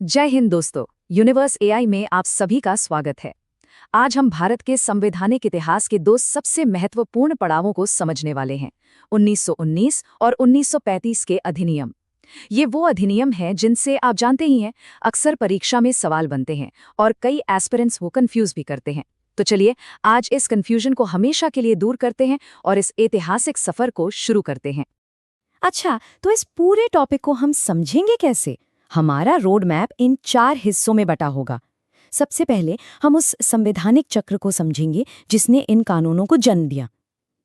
जय हिंद दोस्तों, universe AI में आप सभी का स्वागत है। आज हम भारत के संवैधानिक इतिहास के दो सबसे महत्वपूर्ण पड़ावों को समझने वाले हैं, 1919 और 1935 के अधिनियम। ये वो अधिनियम हैं जिनसे आप जानते ही हैं, अक्सर परीक्षा में सवाल बनते हैं और कई एस्पिरेंट्स वो कंफ्यूज भी करते हैं। तो चलिए आज इस कंफ्यूजन को हमेशा के लिए दूर करते हैं और इस ऐतिहासिक सफर को शुरू करते हैं। अच्छा, तो इस पूरे टॉपिक को हम समझेंगे कैसे? हमारा रोड मैप इन 4 हिस्सों में बटा होगा। सबसे पहले हम उस संवैधानिक चक्र को समझेंगे जिसने इन कानूनों को जन्म दिया।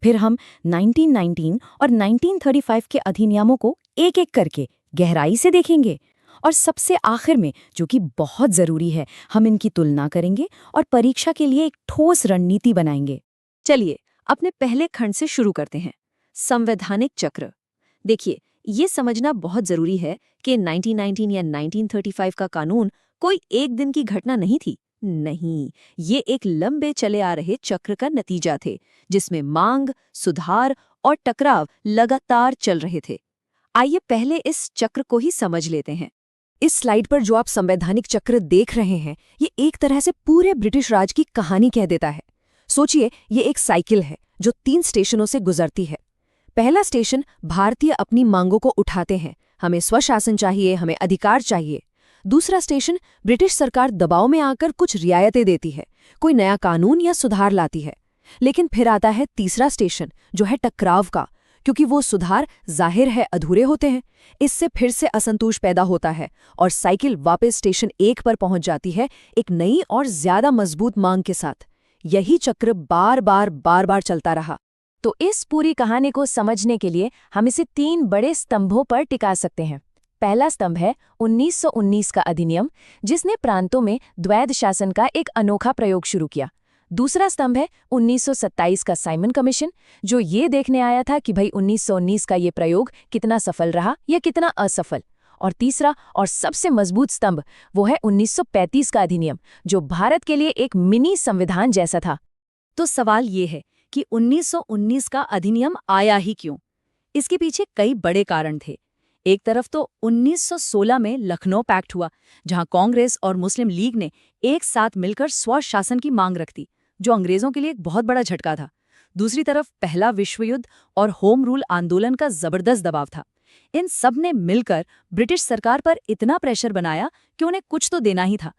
फिर हम 1919 और 1935 के अधिनियमों को एक-एक करके गहराई से देखेंगे। और सबसे आखिर में, जो कि बहुत जरूरी है, हम इनकी तुलना करेंगे और परीक्षा के लिए एक ठोस रणनीति बनाएंगे। चलिए अपने पहले खंड से शुरू करते हैं, संवैधानिक चक्र। देखिए, ये समझना बहुत जरूरी है कि 1919 या 1935 का कानून कोई एक दिन की घटना नहीं थी। नहीं, ये एक लंबे चले आ रहे चक्र का नतीजा थे, जिसमें मांग, सुधार और टकराव लगातार चल रहे थे। आइए पहले इस चक्र को ही समझ लेते हैं। इस स्लाइड पर जो आप संवैधानिक चक्र देख रहे हैं, ये एक तरह से पूरे ब्रिटिश राज की कहानी कह देता है। सोचिए, ये एक साइकिल है जो 3 स्टेशनों से गुजरती है। पहला स्टेशन, भारतीय अपनी मांगों को उठाते हैं, हमें स्वशासन चाहिए, हमें अधिकार चाहिए। दूसरा स्टेशन, ब्रिटिश सरकार दबाव में आकर कुछ रियायतें देती है, कोई नया कानून या सुधार लाती है। लेकिन फिर आता है तीसरा स्टेशन, जो है टकराव का, क्योंकि वो सुधार जाहिर है अधूरे होते हैं। इससे फिर से असंतोष पैदा होता है और साइकिल वापस स्टेशन 1 पर पहुंच जाती है, एक नई और ज्यादा मजबूत मांग के साथ। यही चक्र बार बार चलता रहा। तो इस पूरी कहानी को समझने के लिए हम इसे 3 बड़े स्तंभों पर टिका सकते हैं। पहला स्तंभ है 1919 का अधिनियम, जिसने प्रांतों में द्वैध शासन का एक अनोखा प्रयोग शुरू किया। दूसरा स्तंभ है 1927 का साइमन कमीशन, जो ये देखने आया था कि भाई 1919 का ये प्रयोग कितना सफल रहा या कितना असफल। और तीसरा और सबसे मजबूत स्तंभ वो है 1935 का अधिनियम, जो भारत के लिए एक मिनी संविधान जैसा था। तो सवाल ये है कि 1919 का अधिनियम आया ही क्यों? इसके पीछे कई बड़े कारण थे। एक तरफ तो 1916 में लखनऊ पैक्ट हुआ, जहां कांग्रेस और मुस्लिम लीग ने एक साथ मिलकर स्वशासन की मांग रख दी, जो अंग्रेजों के लिए एक बहुत बड़ा झटका था। दूसरी तरफ पहला विश्व युद्ध और होम रूल आंदोलन का जबरदस्त दबाव था। इन सब ने मिलकर ब्रिटिश सरकार पर इतना प्रेशर बनाया कि उन्हें कुछ तो देना ही था।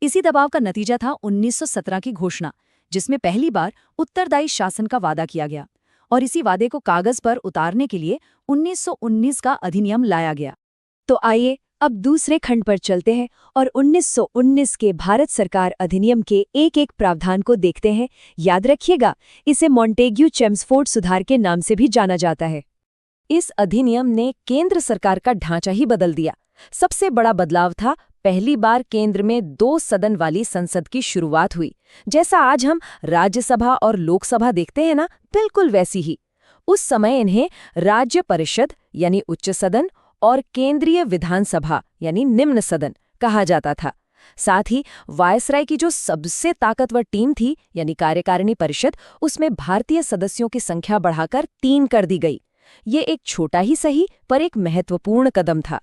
इसी दबाव का नतीजा था 1917 की घोषणा, जिसमें पहली बार उत्तरदायी शासन का वादा किया गया। और इसी वादे को कागज पर उतारने के लिए 1919 का अधिनियम लाया गया। तो आइए अब दूसरे खंड पर चलते हैं और 1919 के भारत सरकार अधिनियम के एक-एक प्रावधान को देखते हैं। याद रखिएगा, इसे मॉन्टेग्यू चेम्सफोर्ड सुधार के नाम से भी जाना जाता है। इस अधिनियम ने केंद्र सरकार का ढांचा ही बदल दिया। सबसे बड़ा बदलाव था, पहली बार केंद्र में 2 सदन वाली संसद की शुरुआत हुई। जैसा आज हम राज्यसभा और लोकसभा देखते हैं ना, बिल्कुल वैसी ही। उस समय इन्हें राज्य परिषद यानी उच्च सदन और केंद्रीय विधानसभा यानी निम्न सदन कहा जाता था। साथ ही वायसराय की जो सबसे ताकतवर टीम थी यानी कार्यकारिणी परिषद, उसमें भारतीय सदस्यों की संख्या बढ़ाकर 3 कर दी गई। ये एक छोटा ही सही पर एक महत्वपूर्ण कदम था।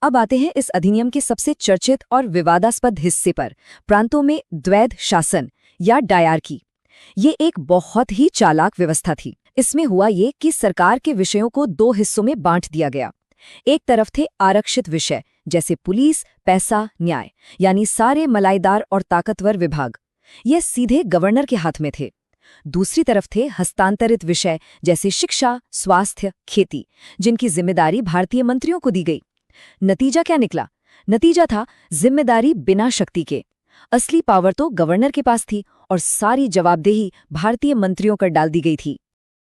अब आते हैं इस अधिनियम के सबसे चर्चित और विवादास्पद हिस्से पर, प्रांतों में द्वैध शासन या डायरकी। ये एक बहुत ही चालाक व्यवस्था थी। इसमें हुआ ये कि सरकार के विषयों को 2 हिस्सों में बांट दिया गया। एक तरफ थे आरक्षित विषय, जैसे पुलिस, पैसा, न्याय, यानी सारे मलाईदार और ताकतवर विभाग। ये सीधे गवर्नर के हाथ में थे। दूसरी तरफ थे हस्तांतरित विषय, जैसे शिक्षा, स्वास्थ्य, खेती, जिनकी जिम्मेदारी भारतीय मंत्रियों को दी गई। नतीजा क्या निकला? नतीजा था जिम्मेदारी बिना शक्ति के। असली पावर तो गवर्नर के पास थी और सारी जवाबदेही भारतीय मंत्रियों पर डाल दी गई थी।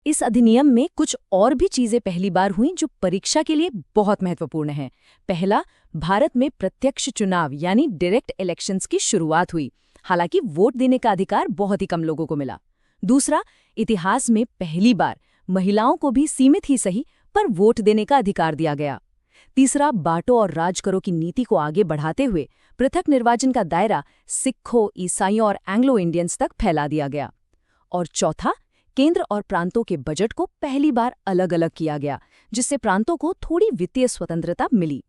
इस अधिनियम में कुछ और भी चीजें पहली बार हुईं जो परीक्षा के लिए बहुत महत्वपूर्ण हैं। पहला, भारत में प्रत्यक्ष चुनाव यानी डायरेक्ट इलेक्शंस की शुरुआत हुई। हालांकि वोट देने का अधिकार बहुत ही कम लोगों को मिला। दूसरा, इतिहास में पहली बार महिलाओं को भी सीमित ही सही पर वोट देने का अधिकार दिया गया। तीसरा, बांटो और राज करो की नीति को आगे बढ़ाते हुए पृथक निर्वाचन का दायरा सिखों, ईसाइयों और एंग्लो इंडियंस तक फैला दिया गया। और चौथा, केंद्र और प्रांतों के बजट को पहली बार अलग अलग किया गया, जिससे प्रांतों को थोड़ी वित्तीय स्वतंत्रता मिली।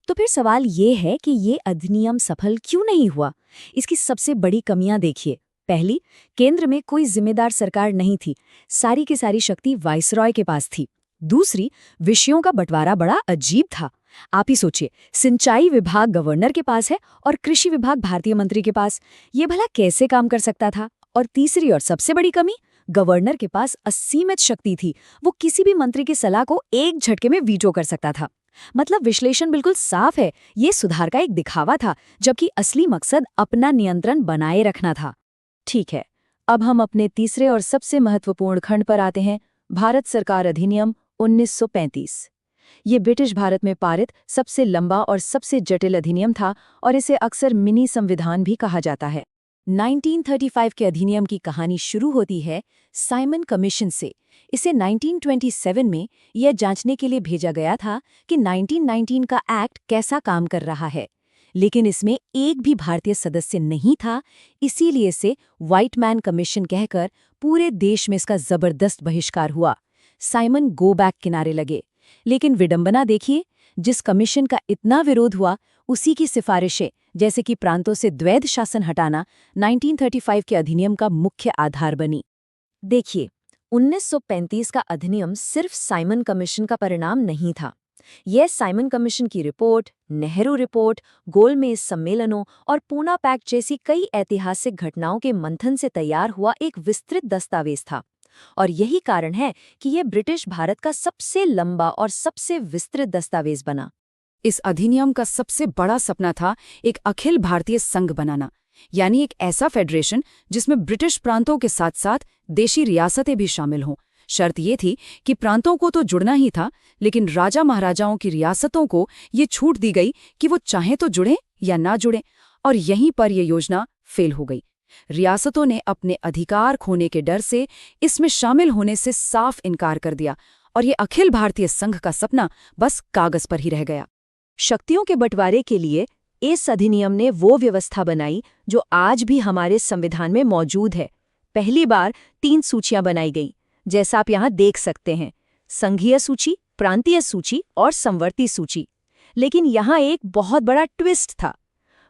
तो फिर सवाल ये है कि ये अधिनियम सफल क्यों नहीं हुआ? इसकी सबसे बड़ी कमियां देखिए। पहली, केंद्र में कोई जिम्मेदार सरकार नहीं थी, सारी की सारी शक्ति वाइसरॉय के पास थी। दूसरी, विषयों का बंटवारा बड़ा अजीब था। आप ही सोचिए, सिंचाई विभाग गवर्नर के पास है और कृषि विभाग भारतीय मंत्री के पास। ये भला कैसे काम कर सकता था? और तीसरी और सबसे बड़ी कमी, गवर्नर के पास असीमित शक्ति थी। वो किसी भी मंत्री की सलाह को एक झटके में वीटो कर सकता था। मतलब विश्लेषण बिल्कुल साफ है, ये सुधार का एक दिखावा था, जबकि असली मकसद अपना नियंत्रण बनाए रखना था। ठीक है, अब हम अपने तीसरे और सबसे महत्वपूर्ण खंड पर आते हैं, भारत सरकार अधिनियम 1935। ये ब्रिटिश भारत में पारित सबसे लंबा और सबसे जटिल अधिनियम था और इसे अक्सर मिनी संविधान भी कहा जाता है। 1935 के अधिनियम की कहानी शुरू होती है साइमन कमीशन से। इसे 1927 में यह जांचने के लिए भेजा गया था कि 1919 का एक्ट कैसा काम कर रहा है, लेकिन इसमें एक भी भारतीय सदस्य नहीं था, इसीलिए इसे व्हाइट मैन कमीशन कहकर पूरे देश में इसका जबरदस्त बहिष्कार हुआ। साइमन गो बैक किनारे लगे। लेकिन विडंबना देखिए, जिस कमीशन का इतना विरोध हुआ, उसी की सिफारिशें, जैसे कि प्रांतों से द्वैध शासन हटाना, 1935 के अधिनियम का मुख्य आधार बनी। देखिए, 1935 का अधिनियम सिर्फ साइमन कमीशन का परिणाम नहीं था। यह साइमन कमीशन की रिपोर्ट, नेहरू रिपोर्ट, गोलमेज सम्मेलनों और पूना पैक्ट जैसी कई ऐतिहासिक घटनाओं के मंथन से तैयार हुआ एक विस्तृत दस्तावेज था। और यही कारण है कि यह ब्रिटिश भारत का सबसे लंबा और सबसे विस्तृत दस्तावेज बना। इस अधिनियम का सबसे बड़ा सपना था एक अखिल भारतीय संघ बनाना, यानी एक ऐसा फेडरेशन जिसमें ब्रिटिश प्रांतों के साथ साथ देशी रियासतें भी शामिल हों। शर्त ये थी कि प्रांतों को तो जुड़ना ही था, लेकिन राजा महाराजाओं की रियासतों को ये छूट दी गई कि वो चाहे तो जुड़ें या ना जुड़ें, और यहीं पर यह योजना फेल हो गई। रियासतों ने अपने अधिकार खोने के डर से इसमें शामिल होने से साफ इनकार कर दिया, और ये अखिल भारतीय संघ का सपना बस कागज पर ही रह गया। शक्तियों के बंटवारे के लिए इस अधिनियम ने वो व्यवस्था बनाई जो आज भी हमारे संविधान में मौजूद है। पहली बार 3 सूचियां बनाई गईं, जैसा आप यहाँ देख सकते हैं, संघीय सूची, प्रांतीय सूची और संवर्ती सूची। लेकिन यहाँ एक बहुत बड़ा ट्विस्ट था।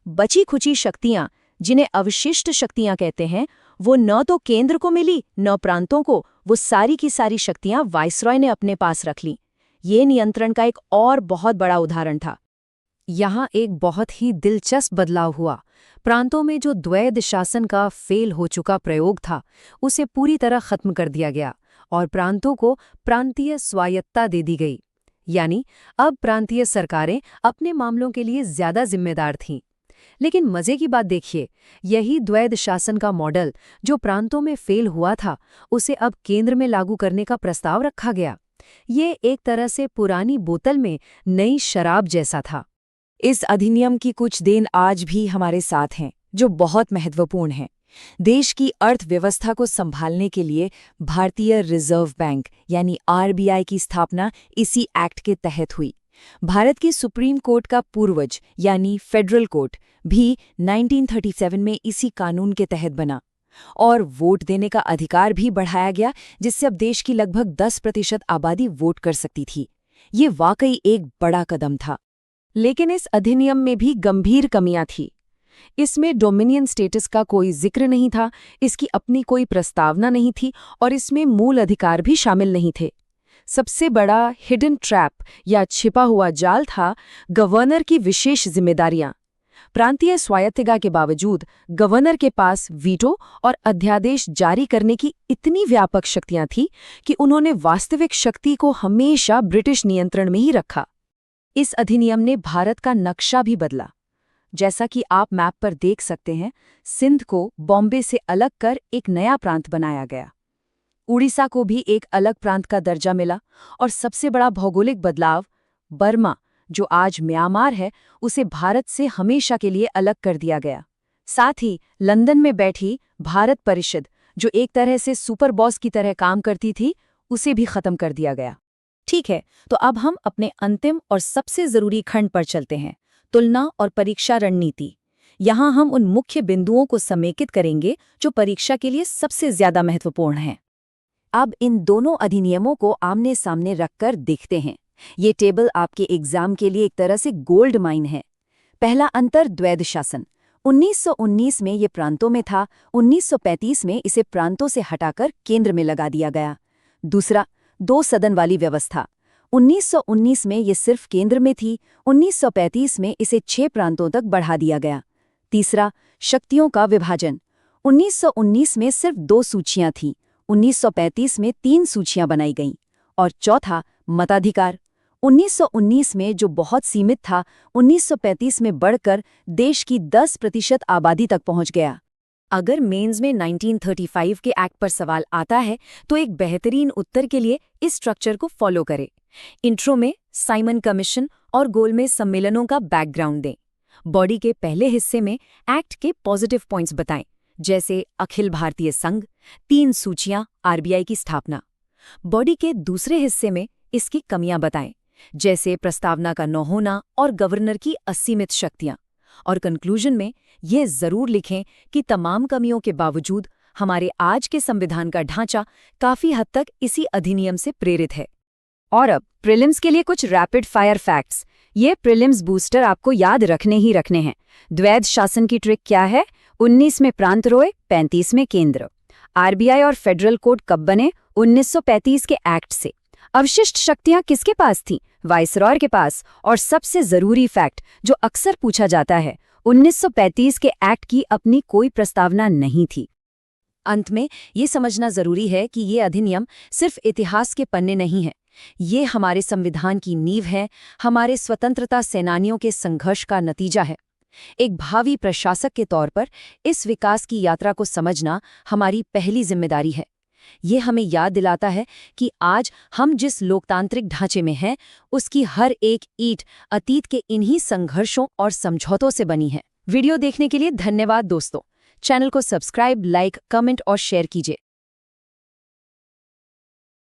बची खुची शक्तियां, जिन्हें अवशिष्ट शक्तियां कहते हैं, वो न तो केंद्र को मिली न प्रांतों को। वो सारी की सारी शक्तियां वाइसरॉय ने अपने पास रख लीं। ये नियंत्रण का एक और बहुत बड़ा उदाहरण था। यहाँ एक बहुत ही दिलचस्प बदलाव हुआ। प्रांतों में जो द्वैध शासन का फेल हो चुका प्रयोग था, उसे पूरी तरह खत्म कर दिया गया और प्रांतों को प्रांतीय स्वायत्तता दे दी गई। यानी अब प्रांतीय सरकारें अपने मामलों के लिए ज्यादा जिम्मेदार थीं। लेकिन मजे की बात देखिए, यही द्वैध शासन का मॉडल जो प्रांतों में फेल हुआ था, उसे अब केंद्र में लागू करने का प्रस्ताव रखा गया। ये एक तरह से पुरानी बोतल में नई शराब जैसा था। इस अधिनियम की कुछ देन आज भी हमारे साथ हैं, जो बहुत महत्वपूर्ण हैं। देश की अर्थव्यवस्था को संभालने के लिए भारतीय रिजर्व बैंक यानी आरबीआई की स्थापना इसी एक्ट के तहत हुई। भारत की सुप्रीम कोर्ट का पूर्वज यानी फेडरल कोर्ट भी 1937 में इसी कानून के तहत बना, और वोट देने का अधिकार भी बढ़ाया गया, जिससे अब देश की लगभग 10% आबादी वोट कर सकती थी। ये वाकई एक बड़ा कदम था। लेकिन इस अधिनियम में भी गंभीर कमियां थीं। इसमें डोमिनियन स्टेटस का कोई जिक्र नहीं था, इसकी अपनी कोई प्रस्तावना नहीं थी, और इसमें मूल अधिकार भी शामिल नहीं थे। सबसे बड़ा हिडन ट्रैप या छिपा हुआ जाल था गवर्नर की विशेष जिम्मेदारियां। प्रांतीय स्वायत्तता के बावजूद गवर्नर के पास वीटो और अध्यादेश जारी करने की इतनी व्यापक शक्तियां थीं कि उन्होंने वास्तविक शक्ति को हमेशा ब्रिटिश नियंत्रण में ही रखा। इस अधिनियम ने भारत का नक्शा भी बदला। जैसा कि आप मैप पर देख सकते हैं, सिंध को बॉम्बे से अलग कर एक नया प्रांत बनाया गया। उड़ीसा को भी एक अलग प्रांत का दर्जा मिला, और सबसे बड़ा भौगोलिक बदलाव, बर्मा, जो आज म्यांमार है, उसे भारत से हमेशा के लिए अलग कर दिया गया। साथ ही लंदन में बैठी भारत परिषद, जो एक तरह से सुपर बॉस की तरह काम करती थी, उसे भी खत्म कर दिया गया। ठीक है, तो अब हम अपने अंतिम और सबसे जरूरी खंड पर चलते हैं, तुलना और परीक्षा रणनीति। यहाँ हम उन मुख्य बिंदुओं को समेकित करेंगे जो परीक्षा के लिए सबसे ज्यादा महत्वपूर्ण हैं। अब इन दोनों अधिनियमों को आमने सामने रखकर देखते हैं ये टेबल आपके एग्जाम के लिए एक तरह से गोल्ड माइन है। पहला अंतर द्वैध शासन। 1919 में ये प्रांतों में था, 1935 में इसे प्रांतों से हटाकर केंद्र में लगा दिया गया। दूसरा, 2 सदन वाली व्यवस्था। 1919 में ये सिर्फ केंद्र में थी, 1935 में इसे 6 प्रांतों तक बढ़ा दिया गया। तीसरा, शक्तियों का विभाजन। 1919 में सिर्फ 2 सूचियां थीं, 1935 में 3 सूचियां बनाई गईं। और चौथा, मताधिकार। 1919 में जो बहुत सीमित था, 1935 में बढ़कर देश की 10% आबादी तक पहुंच गया। अगर मेंस में 1935 के एक्ट पर सवाल आता है तो एक बेहतरीन उत्तर के लिए इस स्ट्रक्चर को फॉलो करें। इंट्रो में साइमन कमीशन और गोलमेज सम्मेलनों का बैकग्राउंड दें। बॉडी के पहले हिस्से में एक्ट के पॉजिटिव पॉइंट्स बताएं, जैसे अखिल भारतीय संघ, 3 सूचियां, आरबीआई की स्थापना। बॉडी के दूसरे हिस्से में इसकी कमियां बताएं, जैसे प्रस्तावना का न होना और गवर्नर की असीमित शक्तियां। और कंक्लूजन में ये जरूर लिखें कि तमाम कमियों के बावजूद हमारे आज के संविधान का ढांचा काफी हद तक इसी अधिनियम से प्रेरित है। और अब प्रीलिम्स के लिए कुछ रैपिड फायर फैक्ट्स। ये प्रीलिम्स बूस्टर आपको याद रखने ही रखने हैं। द्वैध शासन की ट्रिक क्या है? 19 में प्रांत रोए, 35 में केंद्र। आरबीआई और फेडरल कोड कब बने? 1935 के एक्ट से। अवशिष्ट शक्तियां किसके पास थीं? वाइसरॉय के पास। और सबसे जरूरी फैक्ट जो अक्सर पूछा जाता है, 1935 के एक्ट की अपनी कोई प्रस्तावना नहीं थी। अंत में ये समझना जरूरी है कि ये अधिनियम सिर्फ इतिहास के पन्ने नहीं है, ये हमारे संविधान की नींव है, हमारे स्वतंत्रता सेनानियों के संघर्ष का नतीजा है। एक भावी प्रशासक के तौर पर इस विकास की यात्रा को समझना हमारी पहली जिम्मेदारी है। ये हमें याद दिलाता है कि आज हम जिस लोकतांत्रिक ढांचे में हैं, उसकी हर एक ईंट अतीत के इन्हीं संघर्षों और समझौतों से बनी है। वीडियो देखने के लिए धन्यवाद दोस्तों। चैनल को सब्सक्राइब, लाइक, कमेंट और शेयर कीजिए।